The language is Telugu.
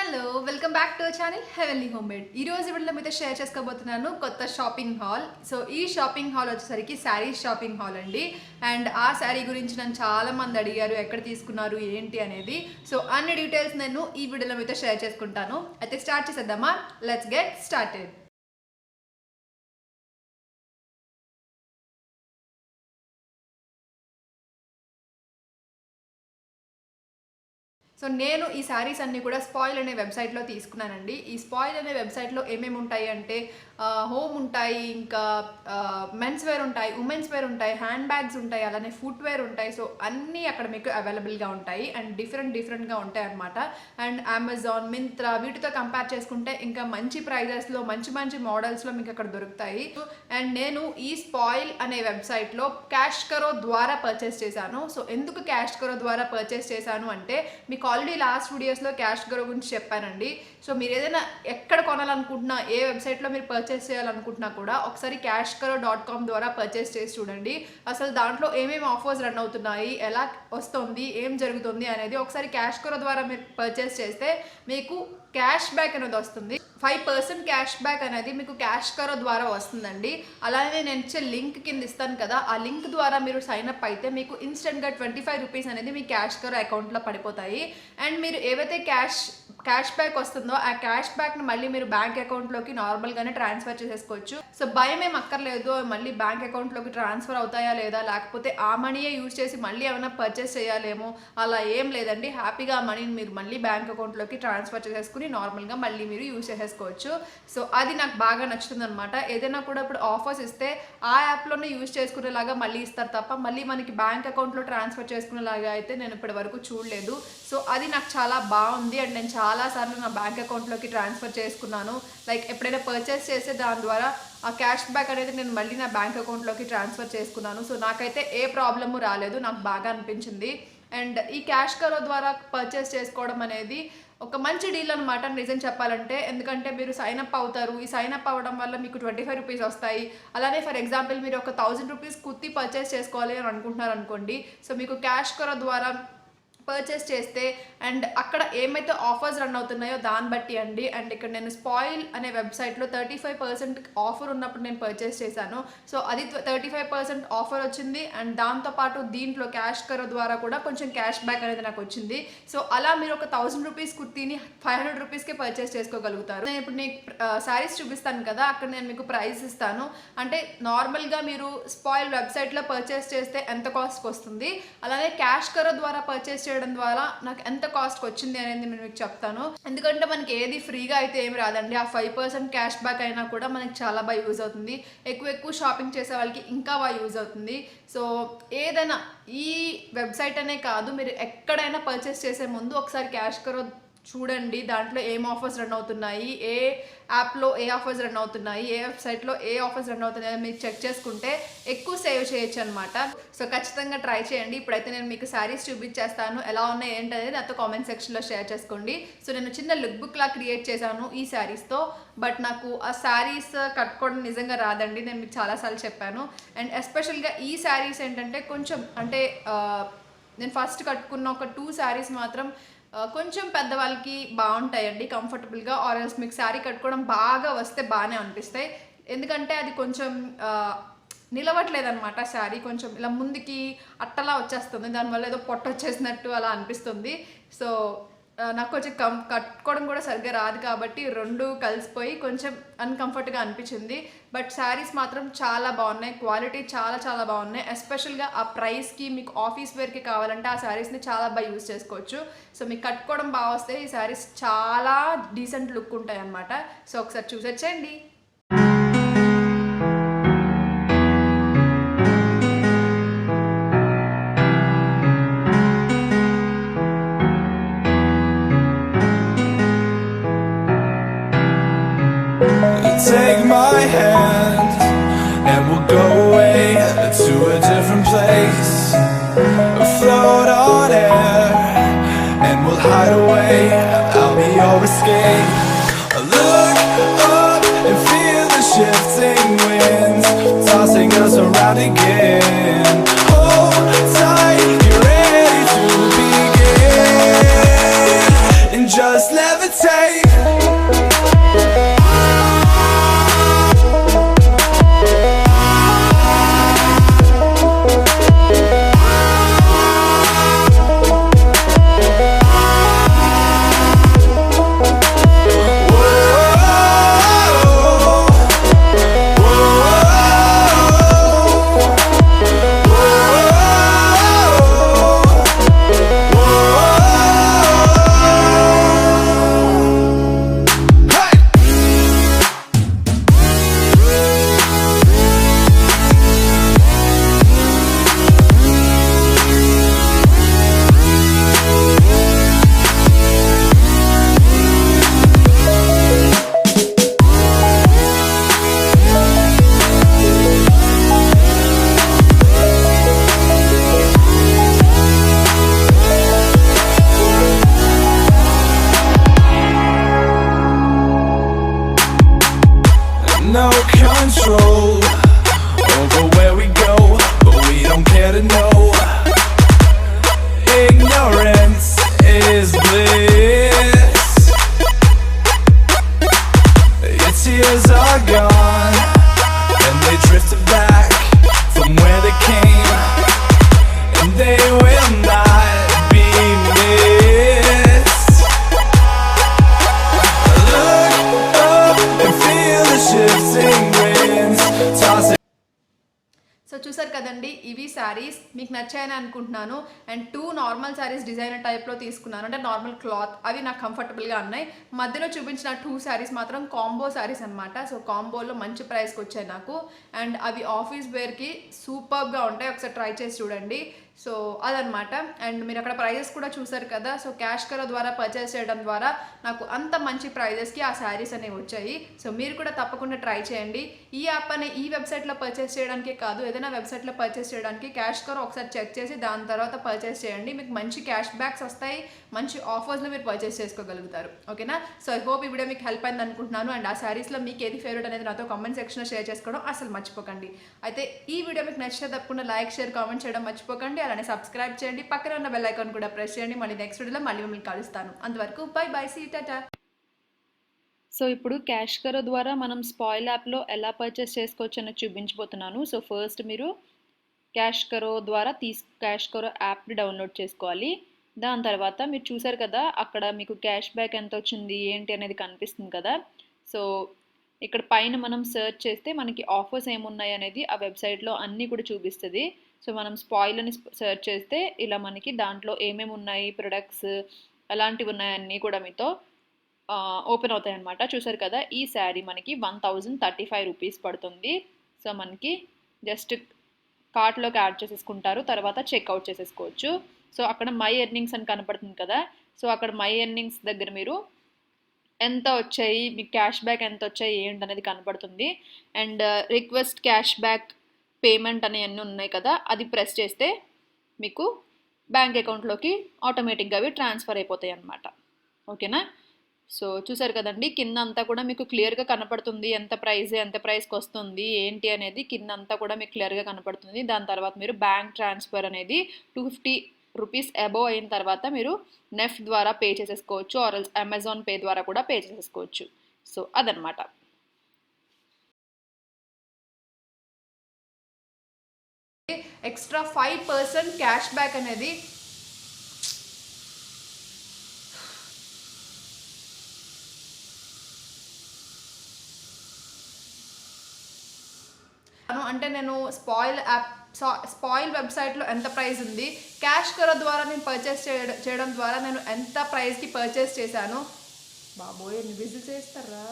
Hello welcome back to channel heavenly home made. ఈ రోజు వీడియోలో మీతో షేర్ చేసుకోబోతున్నాను కొత్త షాపింగ్ హాల్. సో ఈ షాపింగ్ హాల్ వచ్చేసరికి శారీస్ షాపింగ్ హాల్ అండి. అండ్ ఆ శారీ గురించి నన్ను చాలా మంది అడిగారు ఎక్కడ తీసుకున్నారు ఏంటి అనేది. సో అన్ని డీటెయిల్స్ నేను ఈ వీడియోలో మీతో షేర్ చేసుకుంటాను. అయితే స్టార్ట్ చేసేద్దామా? Let's get started. సో నేను ఈ శారీస్ అన్నీ కూడా స్పాయిల్ అనే వెబ్సైట్లో తీసుకున్నానండి. ఈ స్పాయిల్ అనే వెబ్సైట్లో ఏమేమి ఉంటాయి అంటే హోమ్ ఉంటాయి, ఇంకా మెన్స్ వేర్ ఉంటాయి, ఉమెన్స్ వేర్ ఉంటాయి, హ్యాండ్ బ్యాగ్స్ ఉంటాయి, అలానే ఫుట్ వేర్ ఉంటాయి. సో అన్నీ అక్కడ మీకు అవైలబుల్గా ఉంటాయి అండ్ డిఫరెంట్గా ఉంటాయి అన్నమాట. అండ్ అమెజాన్, మింత్రా వీటితో కంపేర్ చేసుకుంటే ఇంకా మంచి ప్రైజెస్లో మంచి మోడల్స్లో మీకు అక్కడ దొరుకుతాయి. అండ్ నేను ఈ స్పాయిల్ అనే వెబ్సైట్లో క్యాష్ కరో ద్వారా పర్చేస్ చేశాను. సో ఎందుకు క్యాష్ కరో ద్వారా పర్చేస్ చేశాను అంటే మీకు ఆల్రెడీ లాస్ట్ వీడియోస్లో క్యాష్ కరో గురించి చెప్పానండి. సో మీరు ఏదైనా ఎక్కడ కొనాలనుకుంటున్నా, ఏ వెబ్సైట్లో మీరు పర్చేస్ చేయాలనుకుంటున్నా కూడా ఒకసారి cashkaro.com ద్వారా పర్చేస్ చేసి చూడండి. అసలు దాంట్లో ఏమేమి ఆఫర్స్ రన్ అవుతున్నాయి, ఎలా వస్తుంది, ఏం జరుగుతుంది అనేది ఒకసారి క్యాష్ కరో ద్వారా మీరు పర్చేస్ చేస్తే మీకు క్యాష్ బ్యాక్ అనేది వస్తుంది. 5% క్యాష్ బ్యాక్ అనేది మీకు క్యాష్ కరో ద్వారా వస్తుందండి. అలానే నేను ఇచ్చే లింక్ కింద ఇస్తాను కదా, ఆ లింక్ ద్వారా మీరు సైన్ అప్ అయితే మీకు ఇన్స్టెంట్గా 25 రూపీస్ అనేది మీ క్యాష్ కరో అకౌంట్లో పడిపోతాయి. అండ్ మీరు ఏవైతే క్యాష్ బ్యాక్ వస్తుందో ఆ క్యాష్ బ్యాక్ని మళ్ళీ మీరు బ్యాంక్ అకౌంట్లోకి నార్మల్గానే ట్రాన్స్ఫర్ చేసేసుకోవచ్చు. సో భయం ఏం అక్కర్లేదు, మళ్ళీ బ్యాంక్ అకౌంట్లోకి ట్రాన్స్ఫర్ అవుతాయా లేదా, లేకపోతే ఆ మనీయే యూజ్ చేసి మళ్ళీ ఏమైనా పర్చేస్ చేయాలేమో, అలా ఏం లేదండి. హ్యాపీగా ఆ మనీని మీరు మళ్ళీ బ్యాంక్ అకౌంట్లోకి ట్రాన్స్ఫర్ చేసేసుకుని నార్మల్గా మళ్ళీ మీరు యూజ్ చేసేసుకోవచ్చు. సో అది నాకు బాగా నచ్చుతుంది అనమాట. ఏదైనా కూడా ఇప్పుడు ఆఫర్స్ ఇస్తే ఆ యాప్లోనే యూజ్ చేసుకునేలాగా మళ్ళీ ఇస్తారు తప్ప మళ్ళీ మనకి బ్యాంక్ అకౌంట్లో ట్రాన్స్ఫర్ చేసుకునేలాగా అయితే నేను ఇప్పటి వరకు చూడలేదు. సో అది నాకు చాలా బాగుంది. అండ్ నేను చాలాసార్లు నా బ్యాంక్ అకౌంట్లోకి ట్రాన్స్ఫర్ చేసుకున్నాను. లైక్ ఎప్పుడైనా పర్చేస్ చేస్తే దాని ద్వారా ఆ క్యాష్ బ్యాక్ అనేది నేను మళ్ళీ నా బ్యాంక్ అకౌంట్లోకి ట్రాన్స్ఫర్ చేసుకున్నాను. సో నాకైతే ఏ ప్రాబ్లము రాలేదు, నాకు బాగా అనిపించింది. అండ్ ఈ క్యాష్ కరో ద్వారా పర్చేస్ చేసుకోవడం అనేది ఒక మంచి డీల్ అనమాట నిజం చెప్పాలంటే. ఎందుకంటే మీరు సైన్ అప్ అవుతారు, ఈ సైన్ అప్ అవ్వడం వల్ల మీకు 25 రూపీస్ వస్తాయి. అలానే ఫర్ ఎగ్జాంపుల్ మీరు ఒక 1000 రూపీస్ కుర్తీ పర్చేస్ చేసుకోవాలి అని అనుకుంటున్నారు అనుకోండి. సో మీకు క్యాష్ కరో ద్వారా పర్చేస్ చేస్తే అండ్ అక్కడ ఏమైతే ఆఫర్స్ రన్ అవుతున్నాయో దాన్ని బట్టి అండి. అండ్ ఇక్కడ నేను స్పాయిల్ అనే వెబ్సైట్లో 35% ఆఫర్ ఉన్నప్పుడు నేను పర్చేస్ చేశాను. సో అది 35% ఆఫర్ వచ్చింది. అండ్ దాంతోపాటు దీంట్లో క్యాష్ కరో ద్వారా కూడా కొంచెం క్యాష్ బ్యాక్ అనేది నాకు వచ్చింది. సో అలా మీరు ఒక 1000 రూపీస్ కుర్తీని 500 రూపీస్కే పర్చేస్ చేసుకోగలుగుతారు. నేను ఇప్పుడు నీకు శారీస్ చూపిస్తాను కదా, అక్కడ నేను మీకు ప్రైస్ ఇస్తాను. అంటే నార్మల్గా మీరు స్పాయిల్ వెబ్సైట్లో పర్చేస్ చేస్తే ఎంత కాస్ట్కి వస్తుంది, అలానే క్యాష్ కరో ద్వారా పర్చేస్ చేయడం ద్వారా నాకు ఎంత కాస్ట్ వచ్చింది అనేది నేను మీకు చెప్తాను. ఎందుకంటే మనకి ఏది ఫ్రీగా అయితే ఏమి రాదండి. ఆ 5% క్యాష్ బ్యాక్ అయినా కూడా మనకి చాలా బాగా యూజ్ అవుతుంది. ఎక్కువ షాపింగ్ చేసే వాళ్ళకి ఇంకా బాగా యూజ్ అవుతుంది. సో ఏదైనా ఈ వెబ్సైట్ అనే కాదు, మీరు ఎక్కడైనా పర్చేస్ చేసే ముందు ఒకసారి క్యాష్ కరో చూడండి. దాంట్లో ఏం ఆఫర్స్ రన్ అవుతున్నాయి, ఏ యాప్లో ఏ ఆఫర్స్ రన్ అవుతున్నాయి, ఏ వెబ్సైట్లో ఏ ఆఫర్స్ రన్ అవుతున్నాయి మీరు చెక్ చేసుకుంటే ఎక్కువ సేవ్ చేయొచ్చు అనమాట. సో ఖచ్చితంగా ట్రై చేయండి. ఇప్పుడైతే నేను మీకు శారీస్ చూపించేస్తాను, ఎలా ఉన్నాయి ఏంటనేది నాతో కామెంట్ సెక్షన్లో షేర్ చేసుకోండి. సో నేను చిన్న లుక్ బుక్ లా క్రియేట్ చేశాను ఈ శారీస్తో. బట్ నాకు ఆ శారీస్ కట్టుకోవడం నిజంగా రాదండి, నేను మీకు చాలాసార్లు చెప్పాను. అండ్ ఎస్పెషల్గా ఈ శారీస్ ఏంటంటే కొంచెం అంటే నేను ఫస్ట్ కట్టుకున్న ఒక 2 శారీస్ మాత్రం కొంచెం పెద్దవాళ్ళకి బాగుంటాయండి కంఫర్టబుల్గా. ఆర్ఎల్స్ మీకు శారీ కట్టుకోవడం బాగా వస్తే బాగానే అనిపిస్తాయి. ఎందుకంటే అది కొంచెం నిలవట్లేదనమాట. శారీ కొంచెం ఇలా ముందుకి అట్టలా వచ్చేస్తుంది, దానివల్ల ఏదో పొట్ట వచ్చేసినట్టు అలా అనిపిస్తుంది. సో నాకు కొంచెం కట్టుకోవడం కూడా సరిగ్గా రాదు కాబట్టి 2 కలిసిపోయి కొంచెం అన్కంఫర్ట్గా అనిపించింది. బట్ శారీస్ మాత్రం చాలా బాగున్నాయి, క్వాలిటీ చాలా బాగున్నాయి. ఎస్పెషల్గా ఆ ప్రైస్కి మీకు ఆఫీస్ వేర్కి కావాలంటే ఆ శారీస్ని చాలా బాగా యూజ్ చేసుకోవచ్చు. సో మీకు కట్టుకోవడం బాగా వస్తే ఈ శారీస్ చాలా డీసెంట్ లుక్ ఉంటాయి అన్నమాట. సో ఒకసారి చూసొచ్చేయండి. Take my hand and we'll go away to a different place, float on air and we'll hide away. I'll be your escape. Look up and feel the shifting winds tossing us around again. Hold tight, get ready to begin. And just levitate. No control over where we go, but we don't care to know. Ignorance is bliss. Your tears are gone, and they drifted back from where they came, and they will not be missed. Look up and feel the shifting winds tossing. So చూసారు కదండి, ఇవి శారీస్ మీకు నచ్చాయని అనుకుంటున్నాను. అండ్ 2 నార్మల్ శారీస్ డిజైనర్ టైప్లో తీసుకున్నాను, అంటే నార్మల్ క్లాత్, అవి నాకు కంఫర్టబుల్గా ఉన్నాయి. మధ్యలో చూపించిన 2 శారీస్ మాత్రం కాంబో శారీస్ అనమాట. సో కాంబోలో మంచి ప్రైస్కి వచ్చాయి నాకు. అండ్ అవి ఆఫీస్ వేర్కి సూపర్గా ఉంటాయి, ఒకసారి ట్రై చేసి చూడండి. సో అదనమాట. అండ్ మీరు అక్కడ ప్రైజెస్ కూడా చూసారు కదా. సో క్యాష్ కరో ద్వారా పర్చేస్ చేయడం ద్వారా నాకు అంత మంచి ప్రైజెస్కి ఆ శారీస్ అనేవి వచ్చాయి. సో మీరు కూడా తప్పకుండా ట్రై చేయండి. ఈ యాప్ అనే ఈ వెబ్సైట్లో పర్చేస్ చేయడానికే కాదు, ఏదైనా వెబ్సైట్లో పర్చేస్ చేయడానికి క్యాష్ కరో ఒకసారి చెక్ చేసి దాని తర్వాత పర్చేస్ చేయండి. మీకు మంచి క్యాష్ బ్యాక్స్ వస్తాయి, మంచి ఆఫర్స్లో మీరు పర్చేస్ చేసుకోగలుగుతారు. ఓకేనా? సో ఐ హోప్ ఈ వీడియో మీకు హెల్ప్ అయింది అనుకుంటున్నాను. అండ్ ఆ శారీస్లో మీకు ఏది ఫేవరెట్ అనేది నాతో కామెంట్ సెక్షన్లో షేర్ చేసుకోవడం అసలు మర్చిపోకండి. అయితే ఈ వీడియో మీకు నచ్చితే తప్పకుండా లైక్, షేర్, కామెంట్ చేయడం మర్చిపోకండి. అలానే సబ్స్క్రైబ్ చేయండి, పక్కన ఉన్న బెల్ ఐకాన్ కూడా ప్రెస్ చేయండి. మళ్ళీ నెక్స్ట్ వీడియోలో మళ్ళీ మిమ్మల్ని కలుస్తాను. అంతవరకు bye bye, see you, tata. So ఇప్పుడు క్యాష్ కరో ద్వారా మనం స్పాయిల్ యాప్లో ఎలా పర్చేస్ చేసుకోవచ్చు అనేది చూపించబోతున్నాను. సో ఫస్ట్ మీరు క్యాష్ కరో ద్వారా క్యాష్ కరో యాప్ని డౌన్లోడ్ చేసుకోవాలి. దాని తర్వాత మీరు చూసారు కదా, అక్కడ మీకు క్యాష్ బ్యాక్ ఎంత వచ్చింది ఏంటి అనేది కనిపిస్తుంది కదా. సో ఇక్కడ పైన మనం సెర్చ్ చేస్తే మనకి ఆఫర్స్ ఏమున్నాయి అనేది ఆ వెబ్సైట్లో అన్నీ కూడా చూపిస్తుంది. సో మనం స్పాయిల్ అని సెర్చ్ చేస్తే ఇలా మనకి దాంట్లో ఏమేమి ఉన్నాయి, ప్రొడక్ట్స్ ఎలాంటివి ఉన్నాయన్నీ కూడా మీతో ఓపెన్ అవుతాయి అన్నమాట. చూసారు కదా, ఈ శారీ మనకి 1035 రూపీస్ పడుతుంది. సో మనకి జస్ట్ కార్ట్లోకి యాడ్ చేసేసుకుంటారు, తర్వాత చెక్అవుట్ చేసేసుకోవచ్చు. సో అక్కడ మై ఎర్నింగ్స్ అని కనపడుతుంది కదా. సో అక్కడ మై ఎర్నింగ్స్ దగ్గర మీరు ఎంత వచ్చాయి, మీకు క్యాష్ బ్యాక్ ఎంత వచ్చాయి ఏంటి అనేది కనపడుతుంది. And request cash back payment అనేవన్నీ ఉన్నాయి కదా, అది ప్రెస్ చేస్తే మీకు బ్యాంక్ అకౌంట్లోకి ఆటోమేటిక్గా అవి ట్రాన్స్ఫర్ అయిపోతాయి అన్నమాట. ఓకేనా? సో చూసారు కదండి, కింద అంతా కూడా మీకు క్లియర్గా కనపడుతుంది ఎంత ప్రైస్కి వస్తుంది ఏంటి అనేది కింద అంతా కూడా మీకు క్లియర్గా కనపడుతుంది. దాని తర్వాత మీరు బ్యాంక్ ట్రాన్స్ఫర్ అనేది 250 రూపీస్ అబోవ్ అయిన తర్వాత మీరు నెఫ్ట్ ద్వారా పే చేసేసుకోవచ్చు, ఆర్ అమెజాన్ పే ద్వారా కూడా పే చేసేసుకోవచ్చు. సో అదనమాట. ఎక్స్ట్రా 5% క్యాష్ బ్యాక్ అనేది అంటే నేను స్పాయిల్ వెబ్సైట్లో ఎంత ప్రైస్ ఉంది, క్యాష్ కరో ద్వారా నేను పర్చేస్ చేయడం ద్వారా నేను ఎంత ప్రైస్కి పర్చేస్ చేశాను. బాబోయ్, ఎన్ని విజిల్స్ చేస్తారా?